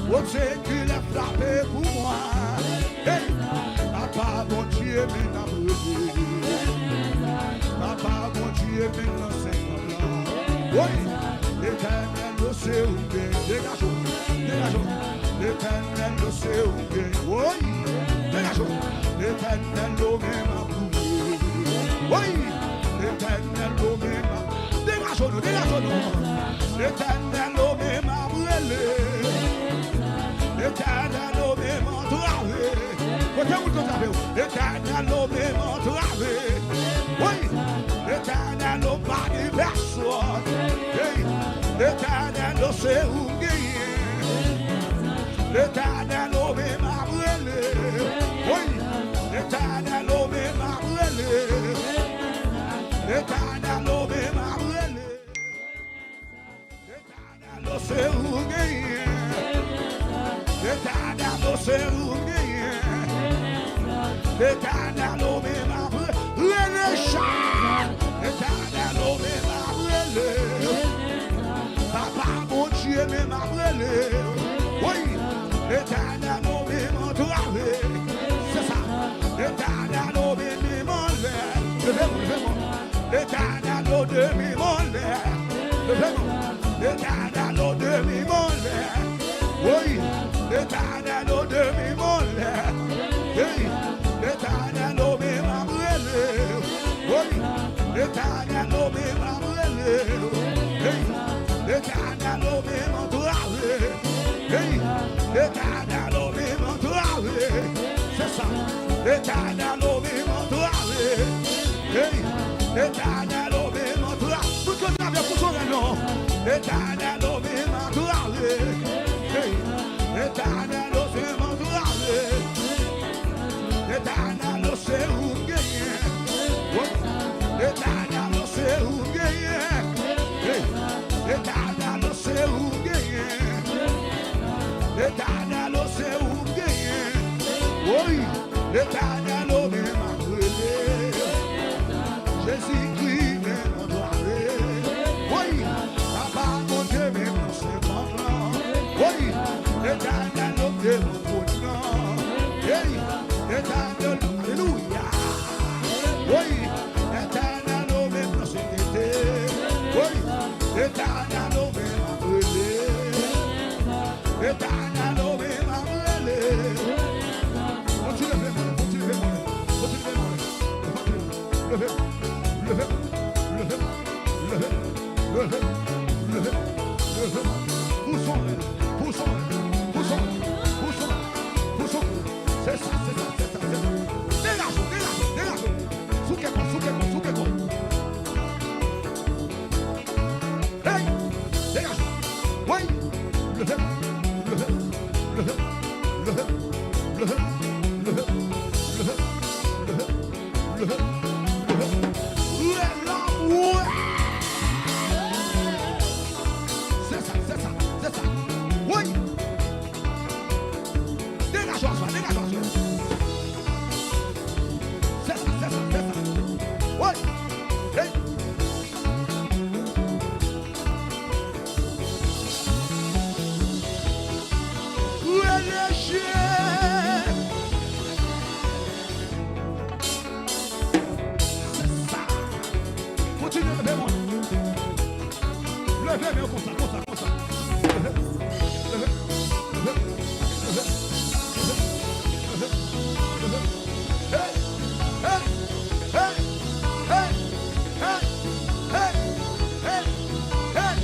Oh, c'est qu'il a frappé pour moi. Hey, papa, mon Dieu, mais n'a papa, mon Dieu, mais n'a Seigneur. Oui, l'éternel le sait où bien. Dégageons, dégageons. L'éternel le sait où bien. Oui, dégageons. L'éternel le même à bouger. Oui, l'éternel le même à dégageons-nous, dégageons-nous. L'éternel le même à brûler. L'éternel le même à traver. L'éternel le même à traver. Oui, l'éternel le pas de personne. L'éternel le sait où gagner. L'éternel le même à brûler. Oui, l'éternel le même à brûler. L'éternel le même à brûler. L'éternel le sait où gagner. L'éternel le sait où gagner. L'éternel le même à brûler. L'éternel le même à brûler. Papa, mon Dieu, même à brûler. Oui, l'éternel le même à traver. C'est ça. L'éternel le même à l'air. Levez-moi. L'éternel le demi-monnaie. Levez-moi. L'éternel le demi-monnaie. Oui, l'éternel le demi-monnaie. Oui, l'éternel le même à brûler. Oui, l'éternel le même à brûler. Oui, l'éternel le même à traver. Oui, l'éternel le même à traver. C'est ça. L'éternel le même à traver. Oui, l'éternel le même à traver. Pour que tu aies pour son nom. L'éternel le même à traver. Oui, l'éternel le même à traver. L'éternel le sait où gagner. L'éternel le sait où gagner. L'éternel le sait où gagner. L'éternel le sait où gagner. Oui, l'éternel le même à brûler. Jésus-Christ même à brûler. Oui, papa mon Dieu même dans ses moments. Oui, l'éternel le même à brûler. L'éternel, alléluia. Oui, l'éternel le même dans ses tétés. Oui, l'éternel le même à brûler. L'éternel le même à brûler. Continuez, continuez, continuez. Levez, levez, levez, levez, levez, levez, levez. Poussons, poussons, poussons, poussons, poussons. C'est ça, c'est ça, c'est ça, c'est ça. Dégageons, dégageons, dégageons. Soukeko, soukeko, soukeko. Hey, dégageons. Oui, levez, levez, levez, levez, levez, levez, levez, levez, levez. C'est ça, c'est ça, c'est ça. Oui. Dégageons, dégageons. C'est ça, c'est ça, c'est ça. Oui. Hey. Levez-moi comme ça, comme ça, comme ça. Levez, levez, levez, levez, levez, levez. Hey, hey, hey, hey, hey, hey, hey, hey.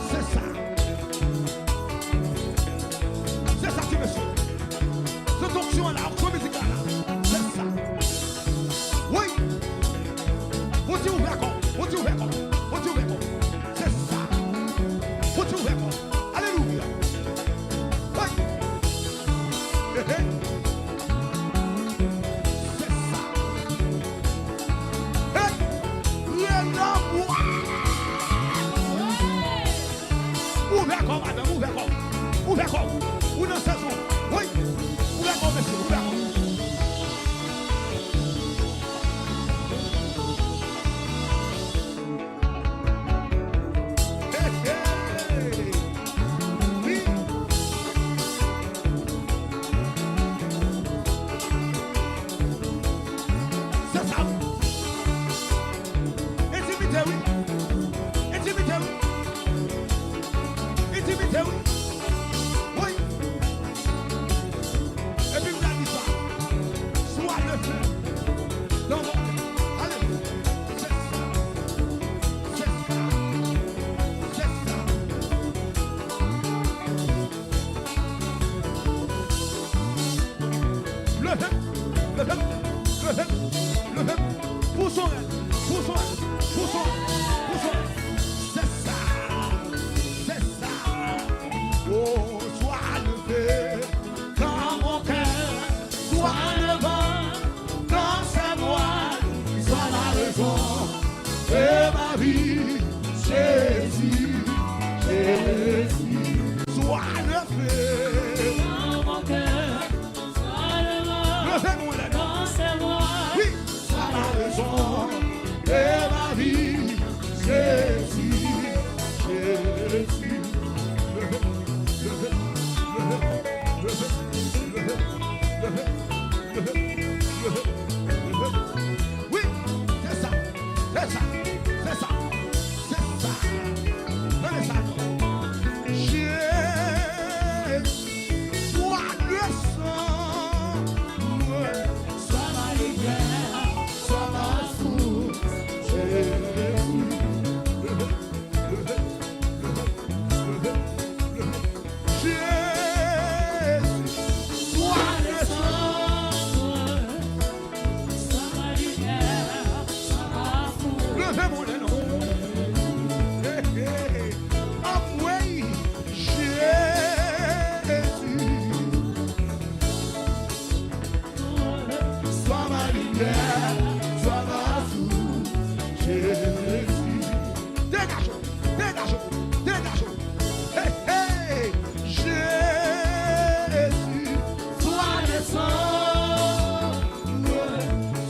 C'est ça. C'est ça qui me suit. Cette onction-là, onction musicale-là. C'est ça. Oui. Vous dites ouvert encore. Vous dites ouvert encore. Vous dites ouvert encore. Alléluia. Oui. C'est ça. Hey. Ouvert encore, madame, ouvert encore. Ouvert encore. Ou dans cette zone. Oui. Ouvert encore, monsieur, ouvert encore. poussons, poussons. C'est ça, c'est ça. Oh, sois levé dans mon cœur, sois levé dans sa voix, sois la raison de ma vie, Jésus, Jésus. Sois levé dans mon cœur, sois levez-moi levé la dans sa voix, oui, sois la raison de ma vie, Jésus, Jésus. Oui, c'est ça, c'est ça, c'est ça, c'est ça. Prenez ça. Jésus, sois le sang, sois ma lumière, sois ma source, Jésus. Jésus, sois le sang. sois ma lumière, sois ma force. Levez-moi les noms. Hey, hey. Ah oui, Jésus. Sois ma lumière, sois ma source, Jésus. Dégageons, dégageons, dégageons. Hey, hey, Jésus. Sois le sang,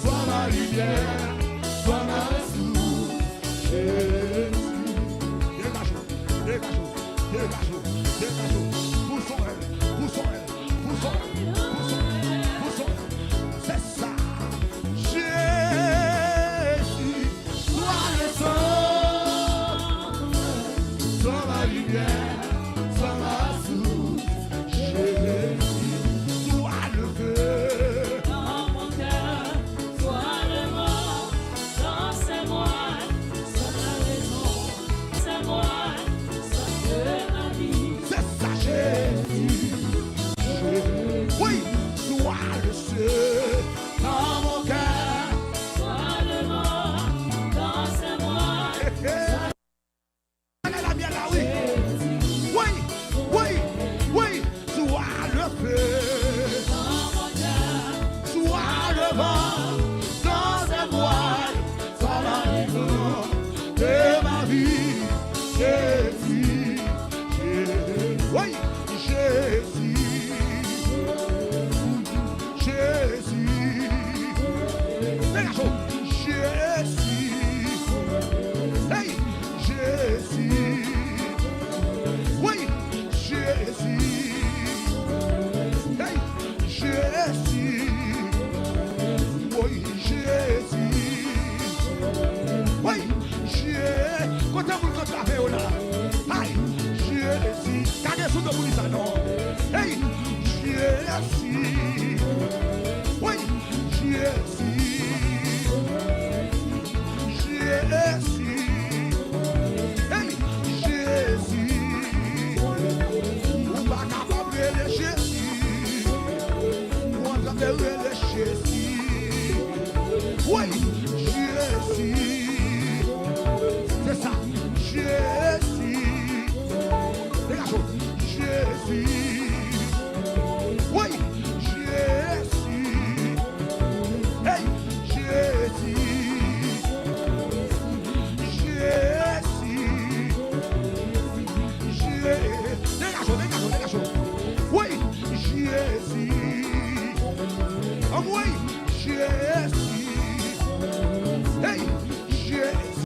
sois ma lumière, sois ma source, Jésus. Dégageons, dégageons, dégageons, dégageons. Poussons elle, poussons elle, poussons elle, poussons elle, poussons elle. C'est ça. Jésus, sois le sang, sois ma lumière, sois ma source, Jésus. Sois le feu. Dans mon cœur, sois le mort, dans sa voix, sois la raison, sa voix, sois de ma vie. C'est ça, Jésus. Oui, sois le feu dans mon cœur. Sois le mort, dans sa voix, La mienne là, oui. Oui, oui, oui, sois le feu. dans mon cœur, Sois le vent dans sa voile, sois la raison de ma vie, Jésus, Jésus. Oui, Jésus, Jésus. Dégageons, Jésus. Hey, Jésus. Oui, Jésus. Hey, Jésus. Oui, Jésus. Oui, Jésus. Quand vous le avez là, aïe, Jésus. Gardez sous de vous ça non. Hey, Jésus. Oui, Jésus. Jésus.